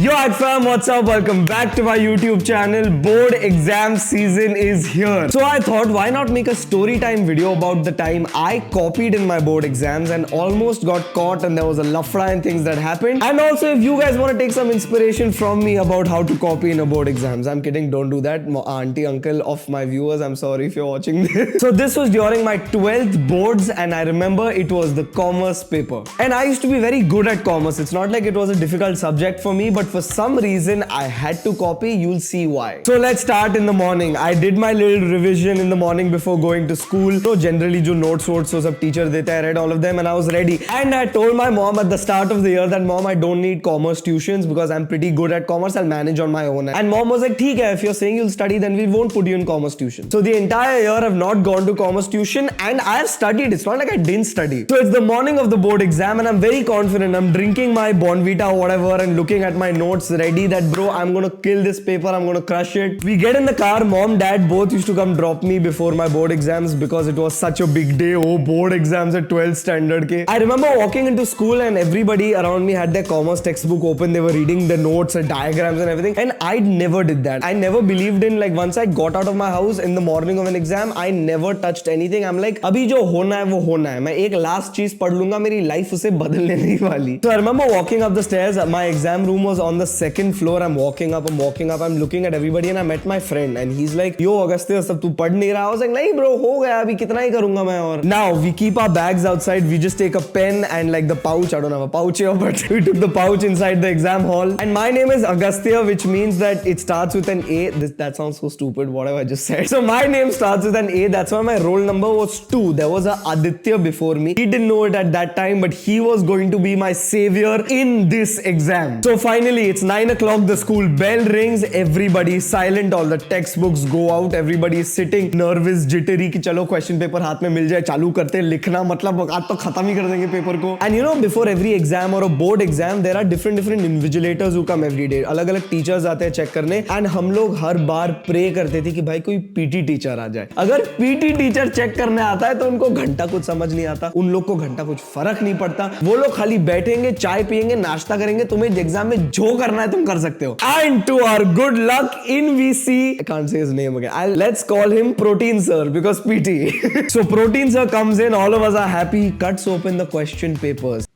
Yo fam, what's up? Welcome back to my YouTube channel. Board exam season is here. So I thought, why not make a story time video about the time I copied in my board exams and almost got caught, and there was a lafra and things that happened. And also, if you guys want to take some inspiration from me about how to copy in a board exams, I'm kidding, don't do that. Auntie, uncle of my viewers, I'm sorry if you're watching this. So this was during my 12th boards, and I remember it was the commerce paper. And I used to be very good at commerce. It's not like it was a difficult subject for me, but for some reason I had to copy. You'll see why. So let's start in the morning. I did my little revision in the morning before going to school. So generally जो notes so सब teacher देता है, I read all of them and I was ready. And I told my mom at the start of the year that mom, I don't need commerce tuitions because I'm pretty good at commerce. I'll manage on my own. And mom was like, ठीक है, if you're saying you'll study, then we won't put you in commerce tuition. So the entire year I've not gone to commerce tuition and I've studied. It's not like I didn't study. So it's the morning of the board exam and I'm very confident. I'm drinking my Bonvita or whatever and looking at my notes ready that bro, I'm gonna kill this paper, I'm gonna crush it. We get in the car, mom, dad both used to come drop me before my board exams because it was such a big day. Oh, board exams at 12th standard ke. I remember walking into school and everybody around me had their commerce textbook open. They were reading the notes and diagrams and everything, and I never did that. I never believed in, like, once I got out of my house in the morning of an exam, I never touched anything. I'm like, abhi jo hona hai wo hona hai. मैं एक last चीज पढ़ लूंगा, मेरी life उसे बदलने नहीं वाली. So I remember walking up the stairs. My exam room was on the second floor. I'm walking up. I'm looking at everybody and I met my friend and he's like, yo Agastya, सब तू पढ़ नहीं रहा? I was like, नहीं bro, हो गया, अभी कितना ही करूंगा मैं और. Now we keep our bags outside. We just take a pen and like the pouch. I don't have a pouch here, but we took the pouch inside the exam hall. And my name is Agasthya, which means that it starts with an A. That sounds so stupid. What have I just said? So my name starts with an A. That's why my roll number was 2. There was a Aditya before me. He didn't know it at that time, but he was going to be my savior in this exam. So finally, it's 9 o'clock. The school bell rings. Everybody is silent. All the textbooks go out. Everybody is sitting nervous, jittery कि चलो question paper हाथ में मिल जाए, चालू करते लिखना, मतलब आज तो खत्म ही कर देंगे पेपर को. And you know, before every exam or a board exam, there are different invigilators who come every day. अलग-अलग teachers आते हैं check करने, and हम लोग हर बार pray करते थे कि भाई कोई PT teacher आ जाए. अगर PT teacher check करने आता है तो उनको घंटा कुछ समझ नहीं आता, उन लोग को घंटा कुछ फर्क नहीं पड़ता. वो लोग खाली बैठेंगे, चाय पिएंगे, नाश्ता करेंगे. तुम्हें एग्जाम में जो करना है तुम कर सकते हो. And to our good luck in VC, I can't say his name again. Let's call him Protein Sir because PT. So Protein Sir comes in, all of us are happy. He cuts open the question papers.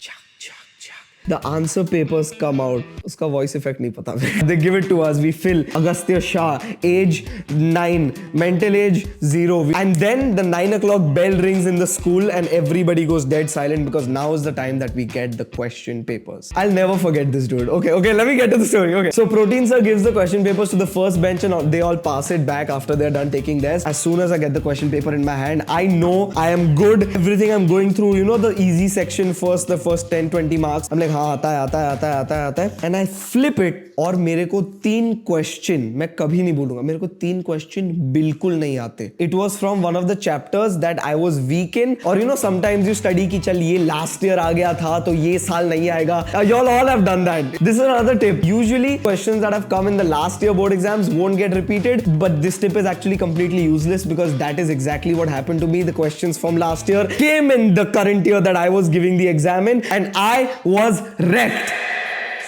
The answer papers come out. उसका voice effect नहीं पता. They give it to us. We fill. Agasthya Shah, age 9, mental age 0. And then the 9 o'clock bell rings in the school and everybody goes dead silent because now is the time that we get the question papers. I'll never forget this, dude. Okay, let me get to the story. Okay. So Protein Sir gives the question papers to the first bench and they all pass it back after they're done taking theirs. As soon as I get the question paper in my hand, I know I am good. Everything I'm going through, you know, the easy section first, the first 10-20 marks. I'm like, आता है and I flip it और मेरे को 3 question, मैं कभी नहीं बोलूंगा, मेरे को 3 क्वेश्चन बिल्कुल नहीं आते. It was from one of the chapters that I was weak in, और you know sometimes you study कि चल ये last year आ गया था तो ये साल नहीं आएगा. Y'all all have done that. This is another tip. Usually questions that have come in the last year board exams won't get repeated, but this tip is actually completely useless because that is exactly what happened to me. The questions from last year came in the current year that I was giving the exam in and I was wrecked.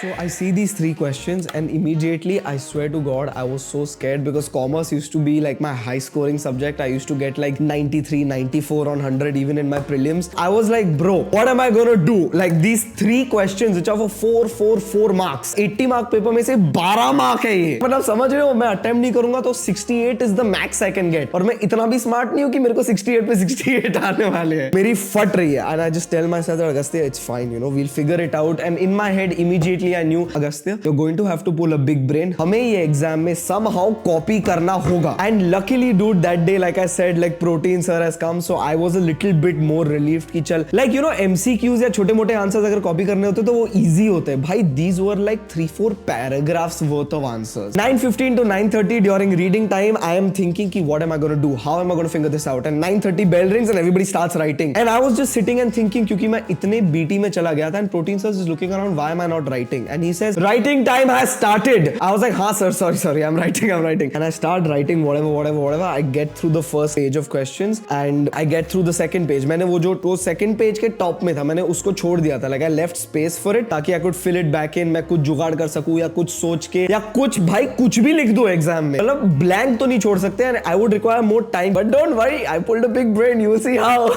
So I see these 3 questions and immediately, I swear to God, I was so scared because commerce used to be like my high scoring subject. I used to get like 93, 94 on 100 even in my prelims. I was like, bro, what am I gonna do? Like these 3 questions which are for 4 marks. 80 mark paper में से 12 mark है ये. मतलब समझ रहे हो, मैं attempt नहीं करूंगा तो 68 is the max I can get. और मैं इतना भी smart नहीं हूँ कि मेरे को 68 पे 68 आने वाले हैं. मेरी फट रही है. And I just tell myself that Agastya, it's fine, you know, we'll figure it out. And in my head immediately I knew, Agastya, you're going to have to pull a big brain. हमें ये exam में somehow copy करना होगा. And luckily, dude, that day, like I said, like Protein Sir has come, so I was a little bit more relieved कि चल, like you know, MCQs या छोटे-मोटे answers अगर copy करने होते तो वो easy होते हैं. भाई, these were like 3-4 paragraphs worth of answers. 9:15 to 9:30 during reading time, I am thinking कि what am I going to do? How am I going to figure this out? And 9:30 bell rings and everybody starts writing. And I was just sitting and thinking क्योंकि मैं इतने BT में चला गया था and Protein Sir is looking around, why am I not writing? something and he says writing time has started. I was like, हाँ sir, sorry, I'm writing. And I start writing whatever. I get through the first page of questions and I get through the second page. मैंने वो second page के top में था, मैंने उसको छोड़ दिया था. Like I left space for it ताकि I could fill it back in. मैं कुछ जुगाड़ कर सकूं या कुछ सोच के या कुछ भाई कुछ भी लिख दो एग्जाम में. मतलब blank तो नहीं छोड़ सकते and I would require more time. But don't worry, I pulled a big brain. You will see how.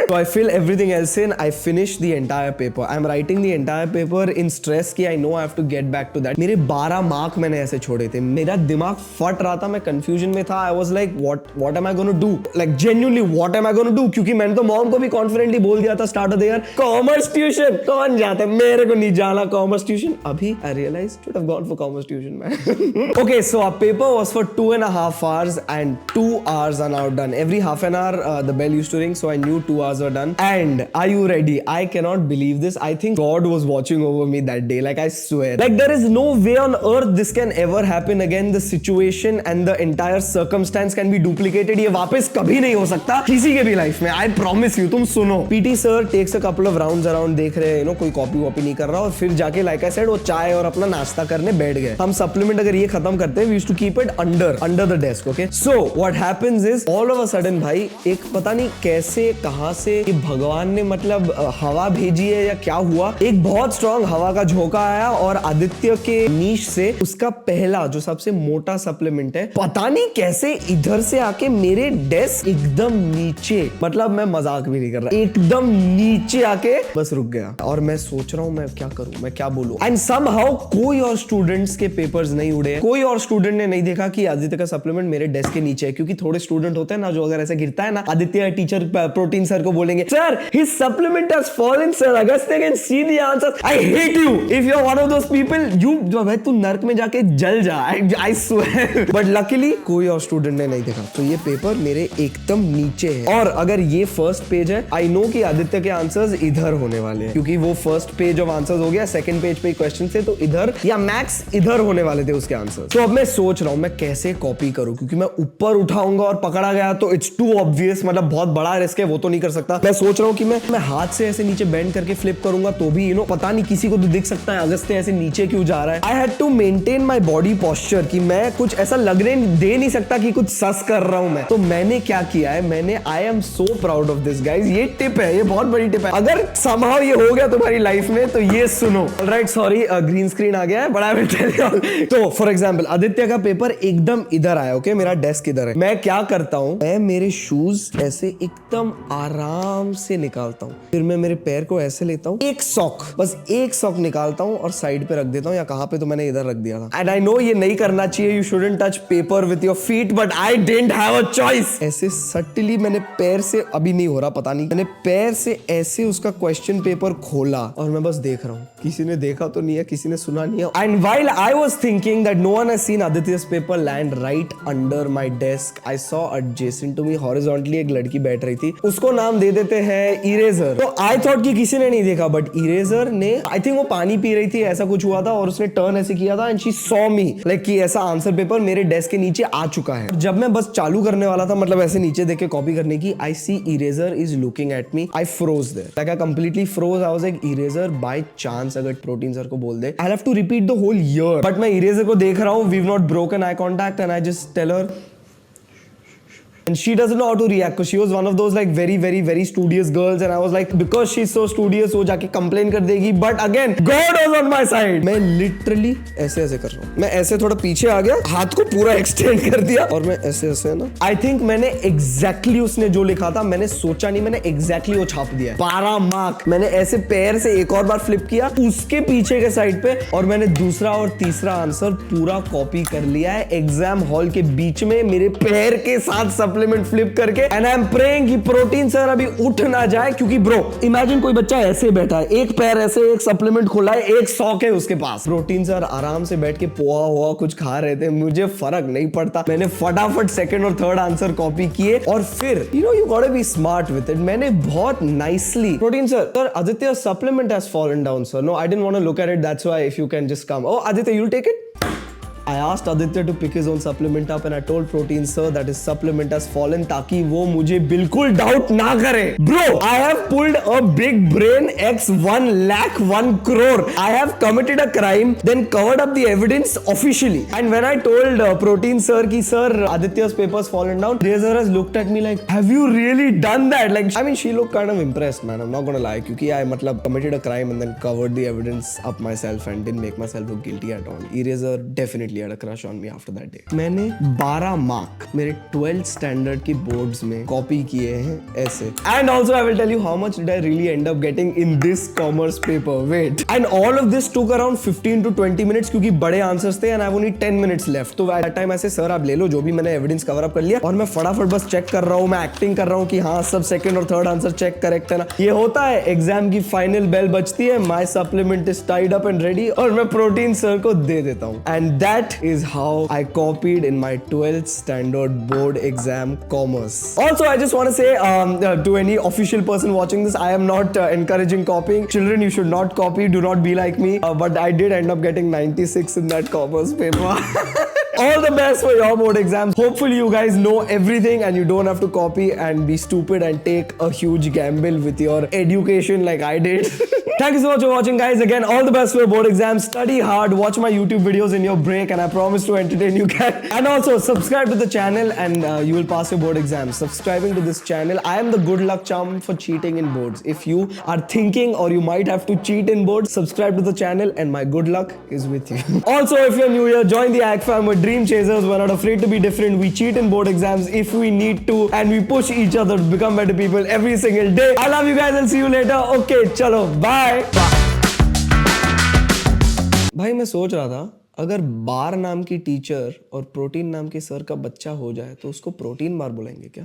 So I fill everything else in. I finish the entire paper. I'm writing the entire paper in stress कि I know I have to get back to that. मेरे 12 mark मैंने ऐसे छोड़े थे. मेरा दिमाग फट रहा था, मैं confusion में था. I was like, what am I going to do? Like genuinely, what am I going to do? क्योंकि मैंने तो मॉम को भी confidently बोल दिया था start of the year, commerce tuition. कौन जाता है? मेरे को नहीं जाना commerce tuition. अभी I realized should have gone for commerce tuition, man. Okay, so our paper was for 2.5 hours and 2 hours are now done. Every half an hour the bell used to ring, so I knew 2 hours were done. And are you ready? I cannot believe this. I think God was watching over me that day. Like I swear. Like there is no way on earth this can ever happen again. The situation and the entire circumstance can be duplicated. ये वापस कभी नहीं हो सकता किसी के भी life में. I promise you. तुम सुनो. PT sir takes a couple of rounds around, देख रहे हैं, कोई कॉपी वॉपी नहीं कर रहा, और फिर जाके like I said वो चाय और अपना नाश्ता करने बैठ गए. हम सप्लीमेंट अगर ये खत्म करते हैं, we used to keep it under the desk. Okay. So what happens is all of a sudden भाई एक पता नहीं कैसे कहां से भगवान ने मतलब हवा भेजी है या क्या हुआ, एक बहुत स्ट्रॉन्ग हवा का झोंका आया और आदित्य के नीश से उसका पहला जो सबसे मोटा सप्लीमेंट है पता नहीं कैसे इधर से आके मेरे डेस्क एकदम नीचे, मतलब मैं मजाक भी नहीं कर रहा, एकदम नीचे आके बस रुक गया. और मैं सोच रहा हूं मैं क्या करूं, मैं क्या बोलूं. एंड समहाउ कोई और स्टूडेंट्स के पेपर्स नहीं उड़े, कोई और स्टूडेंट ने नहीं देखा कि आदित्य का सप्लीमेंट मेरे डेस्क के नीचे है. क्योंकि थोड़े स्टूडेंट होते हैं ना जो अगर ऐसे गिरता है ना, आदित्य टीचर प्रोटीन सर को बोलेंगे sir his supplement has fallen sir, Agastya can see the answers. I hate you if you are one of those people. You जो भाई तू नर्क में जाके जल जा. I swear. बट लकीली कोई और स्टूडेंट ने नहीं देखा, तो ये पेपर मेरे एकदम नीचे है. और अगर ये फर्स्ट पेज है, आई नो कि आदित्य के आंसर्स इधर होने वाले हैं क्योंकि वो फर्स्ट पेज ऑफ आंसर्स हो गया, सेकंड पेज पे क्वेश्चन थे तो इधर या मैक्स इधर होने वाले थे उसके आंसर्स. तो अब मैं सोच रहा हूं मैं कैसे कॉपी करूं, क्योंकि मैं ऊपर उठाऊंगा और पकड़ा गया तो इट्स टू ऑब्वियस, मतलब बहुत बड़ा रिस्क है, वो तो नहीं कर सकता. मैं सोच रहा हूं कि मैं हाथ से ऐसे नीचे बेंड करके फ्लिप करूंगा तो भी पता नहीं किसी को तो दिख सकता है अगस्त्य ऐसे नीचे क्यों जा रहा है. I had to maintain my body posture कि मैं कुछ ऐसा लगने दे नहीं सकता कि कुछ सस कर रहा हूं मैं. तो मैंने क्या किया है, I am so proud of this guys. ये टिप है, ये बहुत बड़ी टिप है. अगर समहाउ ये हो गया तुम्हारी लाइफ में तो ये सुनो. ऑलराइट, सॉरी ग्रीन स्क्रीन आ गया है, but I will tell you. तो फॉर एग्जांपल आदित्य का पेपर एकदम इधर आया. ओके, मेरा डेस्क इधर है. मैं क्या करता हूं, मैं मेरे शूज ऐसे एकदम आराम से निकालता हूं, फिर मैं मेरे पैर को ऐसे लेता हूं, एक सॉक, बस एक सॉक निकालता हूं और साइड पे रख देता हूं, या कहां पे तो मैंने इधर रख दिया था. एंड आई नो ये नहीं करना चाहिए, you shouldn't touch paper with your feet, but I didn't have a choice. ऐसे सटली मैंने पैर से, अभी नहीं हो रहा पता नहीं, मैंने पैर से ऐसे उसका क्वेश्चन पेपर खोला और मैं बस देख रहा हूं. किसी ने देखा तो नहीं है, किसी ने सुना नहीं है. And while I was thinking that no one has seen Aditya's paper land right under my desk, I saw adjacent to me horizontally एक लड़की बैठ रही थी. उसको नाम दे देते हैं इरेजर. तो आई थॉट कि किसी ने नहीं देखा, बट इरेजर ने, आई थिंक वो पानी पी रही थी, ऐसा कुछ हुआ था, और उसने टर्न ऐसे किया था and she saw me like कि ऐसा आंसर पेपर मेरे डेस्क के नीचे आ चुका है. जब मैं बस चालू करने वाला था, मतलब ऐसे नीचे देख के कॉपी करने की, I see eraser is looking at me. I froze there, like I completely froze. I was like eraser by chance अगर प्रोटीन सर को बोल दे, I have to repeat the whole year. But मैं eraser को देख रहा हूं, we have not broken eye contact, and I just tell her. And she doesn't know how to react because she was one of those like very studious girls, and I was like, because she's so studious वो जाके complain कर देगी. But again, God was on my side. मैं literally ऐसे कर रहा हूँ, मैं ऐसे थोड़ा पीछे आ गया, हाथ को पूरा extend कर दिया और मैं ऐसे ना, I think मैंने exactly उसने जो लिखा था, मैंने सोचा नहीं, मैंने exactly वो छाप दिया. 12 मार्क. मैंने ऐसे पैर से एक और बार फ्लिप किया उसके पीछे के साइड पे, और मैंने दूसरा और तीसरा आंसर पूरा कॉपी कर लिया है एग्जाम हॉल के बीच में मेरे पैर के साथ सप्लीमेंट फ्लिप करके. एंड आई एम प्रेइंग कि प्रोटीन सर अभी उठ ना जाए, क्योंकि ब्रो इमेजिन कोई बच्चा ऐसे बैठा है, एक पैर ऐसे, एक सप्लीमेंट खुला है, एक सॉक है उसके पास. प्रोटीन सर आराम से बैठ के पोहा हुआ कुछ खा रहे थे, मुझे फर्क नहीं पड़ता. मैंने फटाफट सेकंड और थर्ड आंसर कॉपी किए, और फिर you got to be smart with it. मैंने बहुत nicely, protein sir Aditya supplement has fallen down sir. No, I didn't want to look at it, that's why if you can just come. Oh Aditya, you take it. I asked Aditya to pick his own supplement up and I told Protein sir that his supplement has fallen ताकि वो मुझे बिल्कुल doubt ना करे. Bro, I have pulled a big brain x 1 lakh 1 crore. I have committed a crime, then covered up the evidence officially. And when I told Protein sir ki sir Aditya's papers fallen down, Razor has looked at me like, have you really done that? Like, I mean, she looked kind of impressed, man. I'm not gonna lie, क्योंकि I मतलब committed a crime and then covered the evidence up myself and didn't make myself look guilty at all. Eraser definitely had a crush on me after that day. मैंने 12 mark मेरे 12th standard की boards में copy किए हैं ऐसे. And also I will tell you how much did I really end up getting in this commerce paper. Wait. And all of this took around 15 to 20 minutes क्योंकि बड़े answers थे and I have only 10 minutes left. तो at that time ऐसे sir आप ले लो जो भी मैंने एविडेंस कवर अप कर लिया और मैं फटाफट बस चेक कर रहा हूँ, मैं एक्टिंग कर रहा हूँ कि हाँ सब सेकंड और थर्ड आंसर चेक करेक्ट है ना. ये होता है, एग्जाम की फाइनल बेल बजती है, my supplement is tied up and ready और मैं प्रोटीन सर को दे देता हूँ. And that is how I copied in my 12th standard board exam commerce. Also I just want to say to any official person watching this, I am not encouraging copying. Children, you should not copy, do not be like me, but I did end up getting 96 in that commerce paper. All the best for your board exams. Hopefully you guys know everything and you don't have to copy and be stupid and take a huge gamble with your education like I did. Thank you so much for watching, guys. Again, all the best for your board exams. Study hard, watch my YouTube videos in your break and I promise to entertain you guys. And also subscribe to the channel and you will pass your board exams. Subscribing to this channel, I am the good luck charm for cheating in boards. If you are thinking or you might have to cheat in boards, subscribe to the channel and my good luck is with you. Also, if you're new here, join the AG fam. We're dream chasers. We're not afraid to be different. We cheat in board exams if we need to and we push each other to become better people every single day. I love you guys. I'll see you later. Okay, chalo, bye. भाई मैं सोच रहा था अगर बार नाम की teacher और protein नाम के सर का बच्चा हो जाए तो उसको प्रोटीन बार बुलाएंगे क्या?